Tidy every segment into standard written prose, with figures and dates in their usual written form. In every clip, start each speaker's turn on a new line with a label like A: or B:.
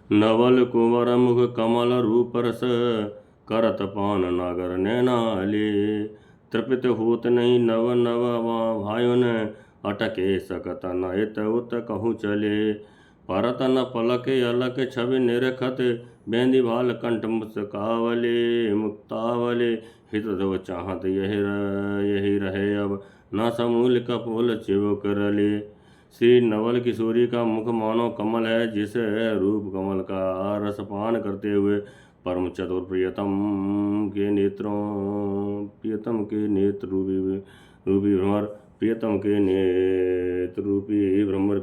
A: नवल कुंवर मुख कमल रूप रस, करत पान नागर नैनाले। तृपित होत नहीं नव नव भायुन, अटके सकत न इत उत कहूँ चले। परत न पलक अलक छवि निरखत, बेंदी भाल कंठ मुस्कावले मुक्तावले। हित ध्रुव चाहत यही रहे अब, न समूल कपोल चिबुक रले। श्री नवल किशोरी का मुख मानो कमल है, जिस रूप कमल का रस पान करते हुए परम चतुर प्रियतम के नेत्र रूपी भ्रमर प्रियतम के नेत्र रूपी भ्रमर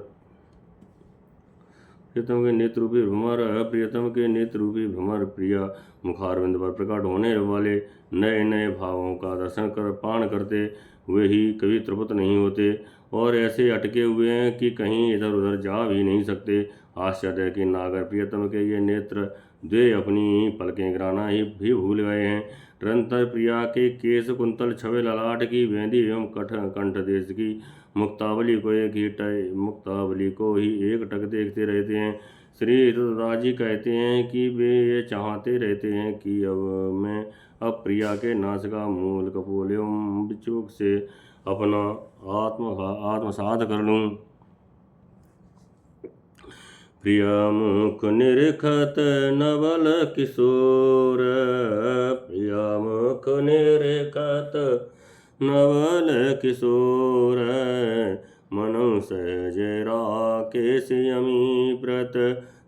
A: प्रियतम के नेत्र रूपी भ्रमर प्रिया मुखारविंद पर प्रकट होने वाले नए नए भावों का दर्शन कर पान करते हुए ही कभी तृप्त नहीं होते, और ऐसे अटके हुए हैं कि कहीं इधर उधर जा भी नहीं सकते। आश्चर्य कि नागर प्रियतम के ये नेत्र द्वे अपनी पलकें गिराना ही भी भूल गए हैं। निरंतर प्रिया के केश कुंतल छवे ललाट की बेंदी एवं कंठ देश की मुक्तावली को ही एक टक देखते रहते हैं। श्री दादाजी कहते हैं कि वे ये चाहते रहते हैं कि अब प्रिया के नासिका मूल कपोल एवं बिचूक से अपना आत्मसात कर लूं। प्रिय मुख निरखत नवल किशोर, प्रिय मुख निरखत नवल किशोर। मनु सहज राकेश यमी व्रत,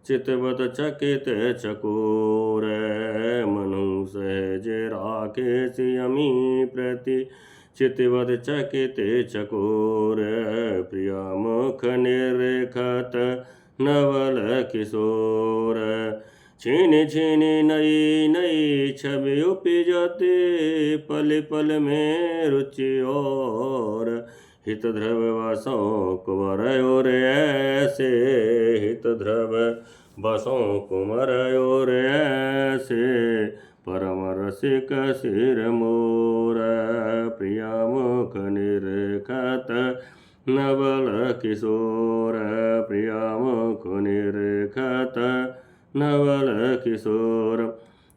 A: चितवत चकित चकोर। मनु सहज राकेश यमी प्रति, चितवत चकित चकोर। प्रिय मुख निरखत नवल किशोर। छीनी छीनी नई नई छवि उपजते, पल पल में रुचि और। हित ध्रुव बसों कुंवर और ऐसे, हित ध्रुव बसों कुंवर और ऐसे। परम रसिक सिर मोर, प्रिय मुख निरखत नवल किशोर। प्रिय मुख निरखत नवल किशोर।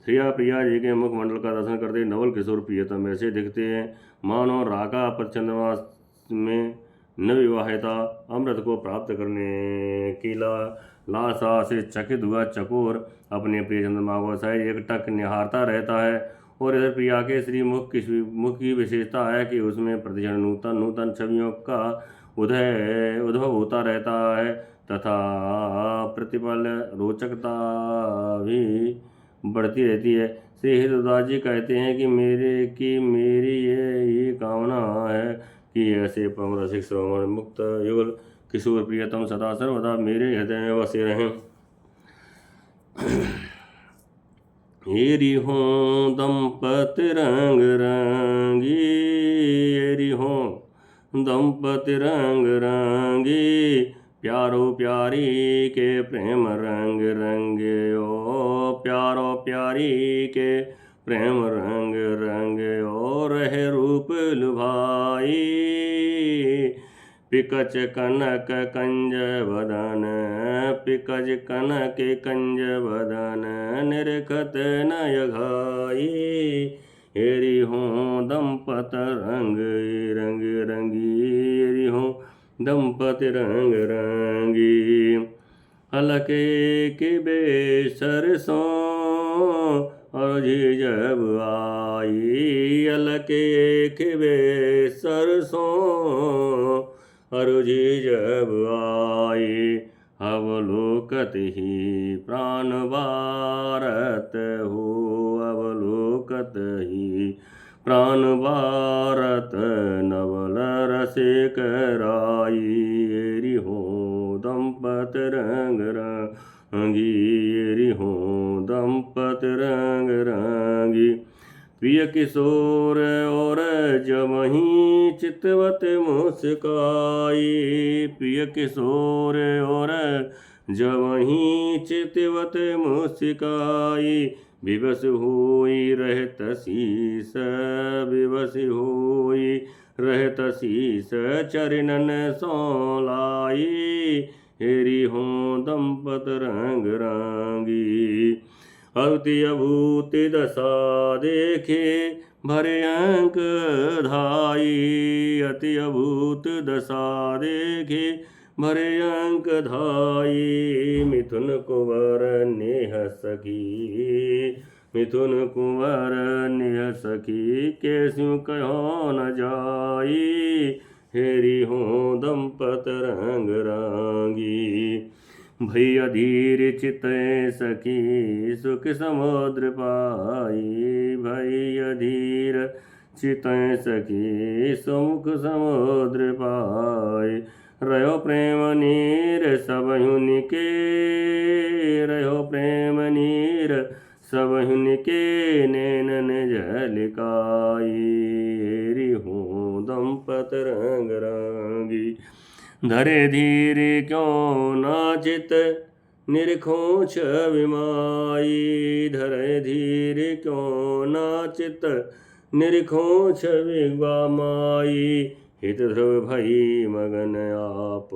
A: प्रिया जी के मुखमंडल का दर्शन करते नवल किशोर प्रियतम ऐसे दिखते हैं मानो राका पर चंद्रमा में नवविवाहिता अमृत को प्राप्त करने की लालसा से चकित हुआ चकोर अपने प्रिय चंद्रमा को सहज एक टक निहारता रहता है। और इधर प्रिया के श्री मुख की विशेषता है कि उसमें प्रतिक्षण नूतन नूतन छवियों का उद्भव होता रहता है, तथा प्रतिपल रोचकता भी बढ़ती रहती है। श्री हृदयदास जी कहते हैं कि मेरी ये कामना है कि ऐसे परम रसिक श्रवण मुक्त युगल किशोर प्रियतम सदा सर्वदा मेरे हृदय में बसे रहें। हेरी हों दंपति रंग रंगी, हेरी हों दंपति रंग रंगी। प्यारो प्यारी के प्रेम रंग रंगे ओ, प्यारो प्यारी के प्रेम रंग रंगे और है रूप लुभाई। पिकच कनक कंज बदन, पिकच कनक कंज बदन। निरखत नय घाई, हेरी हों दंपत रंग रंग रंगी। हेरी हों दंपति रंग रंगी। हलके के बेसरसों और जब आई, हलके के बेसरसों और जब आई। अवलोकत ही प्राण भारत हो, अवलोकत ही प्राण भारत। नवल रसिक राई, हेरी हो दंपत रंग रंगी। हेरी हो दंपत रंग रंगी। प्रिय किशोर और जमही चितवत मुस्काई, प्रिय किशोर और जमही चितवत मुस्काई। विवश होई रहत शीस, विवश होई रहत शीस। चरणन सो लाई, हेरी हो दंपत रंग रांगी। अति अभूति दशा देखे भरे अंक धाई। अति अभूत दशा देखे भरे अंक धाई। मिथुन कुंवर नेह सखी, मिथुन कुंवर नेह सखी, कैस्यु कहो न जाई। हेरी हो दंपत रंग रांगी। भई अधीर चित सखी सुख समुद्र पाई। भई अधीर चित सखी सुख समुद्र पाई। रहो प्रेम नीर सबहुन के, रहो प्रेम नीर सबहुन के, नैनन झलकाई। हेरी हो दंपत रंग रांगी। धरे धीर क्यों नाचित निरखों छवि माई। धरे धीर क्यों नाचित निरखों छवि माई। हित ध्रुव भई मगन आप,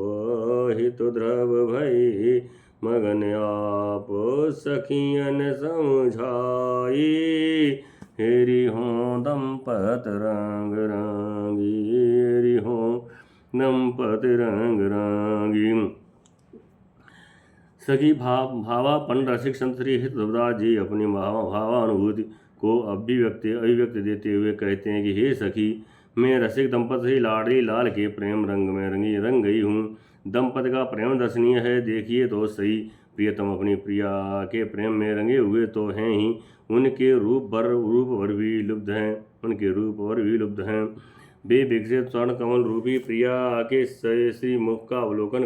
A: हित ध्रुव भई मगन आप, सखियन समझाई। हेरी हो दंपत रंग रांगी। हेरी हो दंपत रंग रांगी। सखी भावापन रसिक संत श्री हित ध्रुवदास जी अपनी भावानुभूति को अभिव्यक्ति देते हुए कहते हैं कि हे सखी, मैं रसिक दंपत श्री लाडली लाल के प्रेम रंग में रंग गई हूँ। दंपत का प्रेम दर्शनीय है, देखिए तो सही। प्रियतम अपनी प्रिया के प्रेम में रंगे हुए तो हैं ही, उनके रूप पर भी लुब्ध हैं, उनके रूप पर भी लुब्ध हैं। वे विकसित स्वर्ण कमल रूपी प्रिया के श्री मुख का अवलोकन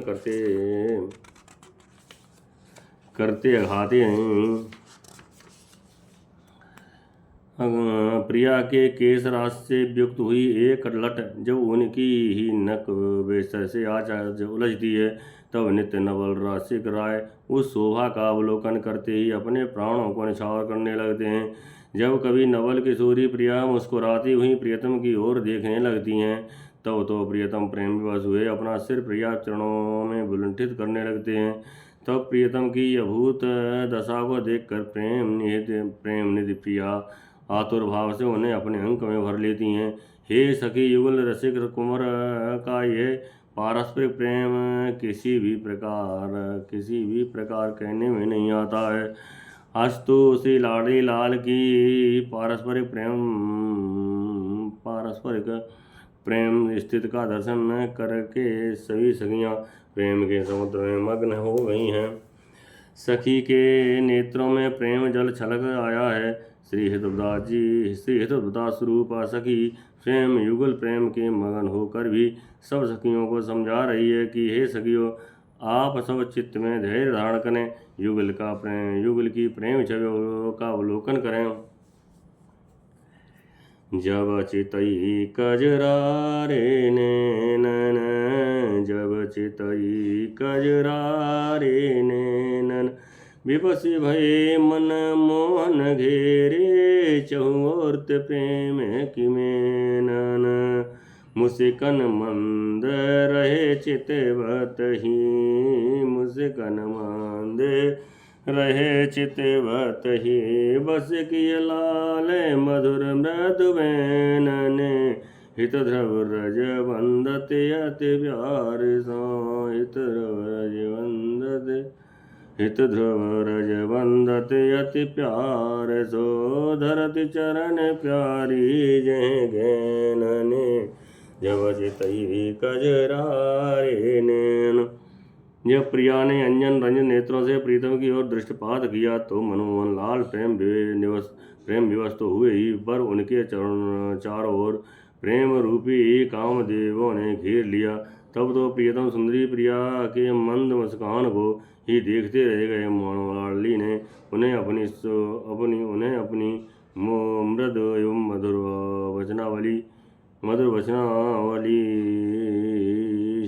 A: करते अघाते हैं। प्रिया के केस रास से युक्त हुई एक लट जब उनकी ही नक बेसर से आज उलझती है, तब नित्य नवल रसिक राय उस शोभा का अवलोकन करते ही अपने प्राणों को निछावर करने लगते हैं। जब कभी नवल किशोरी प्रिया मुस्कुराती हुई प्रियतम की ओर देखने लगती हैं, तब तो प्रियतम प्रेम विवश हुए अपना सिर प्रिया चरणों में विलुंठित करने लगते हैं। तब प्रियतम की अभूत दशा को देखकर प्रेम निधि प्रिया आतुर भाव से उन्हें अपने अंक में भर लेती हैं। हे सखी युगल रसिक कुंवर का यह पारस्परिक प्रेम किसी भी प्रकार कहने में नहीं आता है। अस्तु श्री लाडली लाल की पारस्परिक प्रेम स्थिति का दर्शन करके सभी सखियां प्रेम के समुद्र में मग्न हो गई हैं। सखी के नेत्रों में प्रेम जल छलक आया है। श्री हितोदास स्वरूप सखी स्वयं युगल प्रेम के मगन होकर भी सब सखियों को समझा रही है कि हे सखियों, आप सब चित्त में धैर्य धारण करें, युगल की प्रेम छवि का अवलोकन करें। जब चितई कजरारे नैनन, जब चितई कजरारे नैनन, विपसी भये मन मोहन घेरे, चहुओर प्रेम की मेनन। मुस्कन मंद रहे चितवत ही, मुस्कन मंद रहे चितवत ही, बस किय लाल मधुर मृदु बैनने। हित ध्रुव रज वंदत अति प्यार सो, हित ध्रुव रज वंदत अति प्यार सो, धरति चरण प्यारी जय गैनने। जब चितई कजरारे नैन। जब प्रिया ने अंजन रंजन नेत्रों से प्रीतम की ओर दृष्टिपात किया तो मनमोहन लाल प्रेम विवश तो हुए ही, पर उनके चारों ओर प्रेम रूपी कामदेवों ने घेर लिया। तब तो प्रियतम सुंदरी प्रिया के मंद मुस्कान को ही देखते रह गए। लाडली ने उन्हें अपनी मृद एवं मधुर वचनावली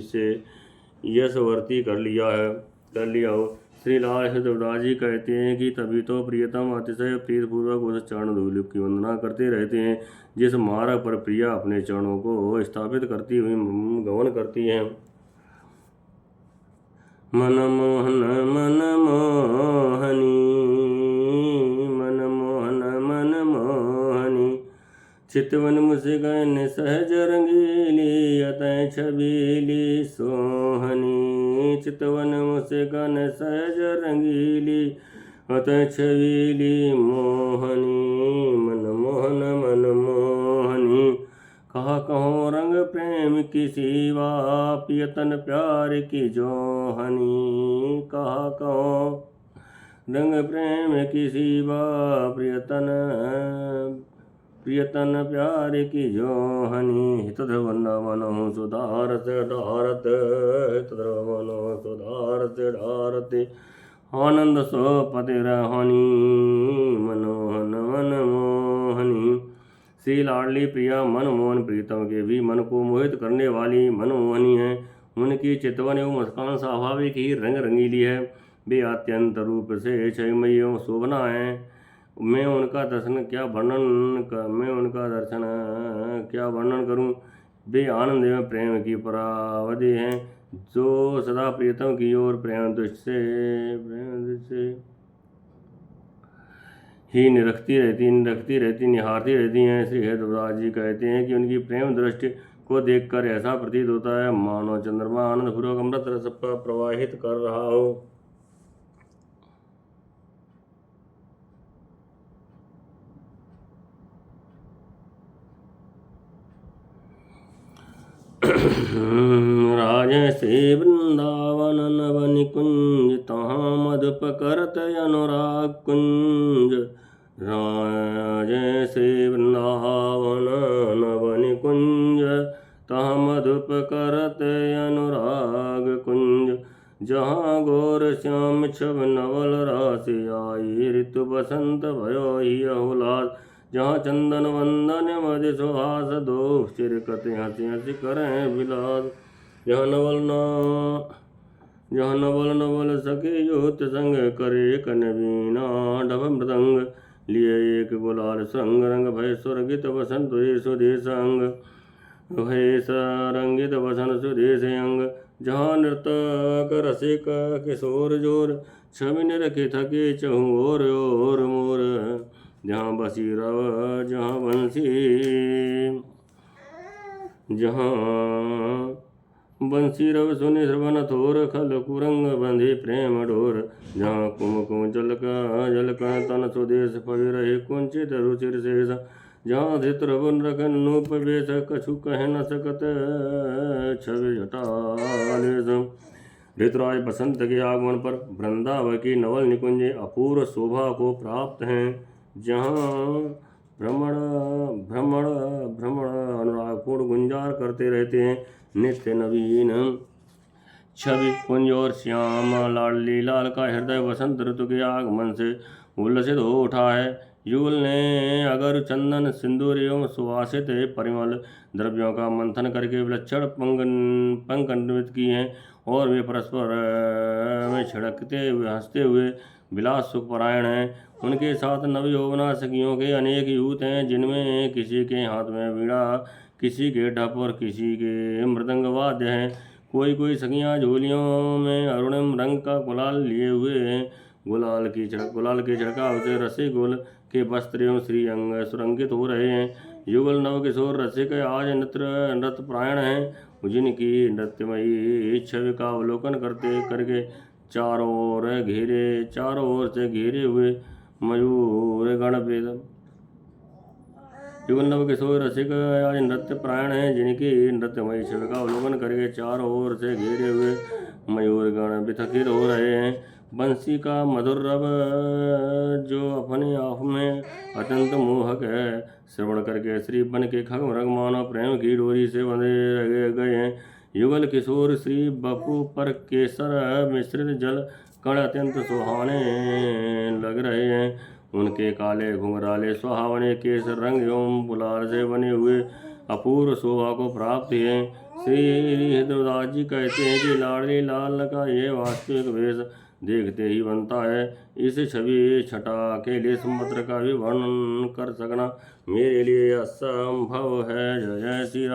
A: से यशवर्ती कर लिया हो। श्री लाल हितोदास जी कहते हैं कि तभी तो प्रियतम अतिशय प्रीतपूर्वक उस चरण धूलि की वंदना करते रहते हैं जिस मार्ग पर प्रिया अपने चरणों को स्थापित करती हुई गमन करती हैं। मनमोहन मनमोहनी, मनमोहन मनमोहनी। चितवन मुस्कान सहज रंगीली, अतः छबीली सोहनी। चितवन मुस्कान सहज रंगीली, अतः छबीली मोहनी। मनमोहन मनमोहनी। कहा कहो रंग प्रेम की सीवा, पियतन प्यार की जोहनी। कहा कहो रंग प्रेम की सीवा, प्रियतन प्यार की जोहनी। हितध्रुवनो सुधारत ढारत, हितध्रुवनो सुधारत ढारत। आनंद सो पतिरहनी, मनोहन मनमोहनी। श्री लाडली प्रिया मनमोहन प्रीतम के भी मन को मोहित करने वाली मनमोहनी है। उनकी चितवन एवं मुस्कान स्वाभाविक ही रंग रंगीली है। वे अत्यंत रूप से छयमयी एवं शोभना है। मैं उनका दर्शन क्या वर्णन करूं। वे आनंद एवं प्रेम की परावधि हैं, जो सदा प्रियतम की ओर प्रेम दृष्टि से ही निहारती रहती हैं। श्री हरिदास जी कहते हैं कि उनकी प्रेम दृष्टि को देखकर ऐसा प्रतीत होता है मानो चंद्रमा आनंद पूर्वक अमृत रस पर प्रवाहित कर रहा हो। राजसे वृंदावन नव निकुंज, तहाँ मधुप करत अनुराग कुंज। राजसे वृंदावन नव निकुंज, तहाँ मधुप करत अनुराग कुंज। जहाँ गौर श्याम छब नवल रास आई, ऋतु बसंत भयो ही अहुलास। जहाँ चंदन वंदन मधु सुहास, दो चिरकत हंसी हंसी करें विलास। जहाँ नवल सके युत संग, करे कनवीना ढब मृदंग। लिए एक गुलाल संग, रंग भय स्वर्गित वसंत सुदेश अंग। भय सरंगित वसन सुदेश अंग। जहाँ नृतक रसिक किशोर जोर, छवि निरखे थके चहु और मोर। जहाँ बसी रव जहाँ बंसी रव सुनि श्रवण थोर, खल कुरंग बंधे प्रेम डोर। जहाँ कुम जलक तन सुदेश, पवि रहे कुंचित रुचिर शेष। जहाँ धित रवन रखन नूप वेश, कछु कह न सकत छवि जटालेश। ऋतुराज बसंत के आगमन पर वृंदावन की नवल निकुंज अपूर्व शोभा को प्राप्त हैं। जहाँ भ्रमण अनुरागपूर्ण गुंजार करते रहते हैं। नित्य नवीन छवि कुंज और श्याम लाडली लाल का हृदय वसंत ऋतु के आगमन से उल्लसित हो उठा है। युगल ने अगर चंदन सिंदूर एवं सुवासित परिमल द्रव्यों का मंथन करके विलक्षण पंख अन्वित किए हैं, और वे परस्पर में छिड़कते हुए हंसते हुए विलास सुखपरायण हैं। उनके साथ नवयौवना सखियों के अनेक यूथ हैं, जिनमें किसी के हाथ में वीणा, किसी के ढप और किसी के मृदंग वाद्य हैं। कोई सखियां झोलियों में अरुणिम रंग का गुलाल लिए हुए हैं। गुलाल के छिड़काव से रसिकुल के वस्त्र एवं श्री अंग सुरंगित हो रहे हैं। युगल नव किशोर रसिक आज नृत्य प्रायण हैं, जिनकी नृत्यमयी छवि का अवलोकन करके चारों ओर से घेरे हुए मयूर गण वेद। युगल नव किशोर रसिक आज नृत्य प्रायण हैं, जिनकी नृत्यमयी छवि का अवलोकन करके चारों ओर से घेरे हुए मयूर गण बिथकिर हो रहे हैं। बंसी का मधुर रव जो अपने आप में अत्यंत मोहक है, श्रवण करके श्री बन के खग मृग मानव प्रेम की डोरी से बंधे गए हैं। युगल किशोर श्री बपू पर केसर मिश्रित जल कण अत्यंत सुहाने लग रहे हैं। उनके काले घुंघराले सुहावने केसर रंग एवं गुलाल से बने हुए अपूर्व शोभा को प्राप्त है। श्री हरिदास जी कहते हैं कि लाडली लाल का यह वास्तविक वेश देखते ही बनता है। इस छवि छटा के लिए समुद्र का भी वर्णन कर सकना मेरे लिए असंभव है। जय श्री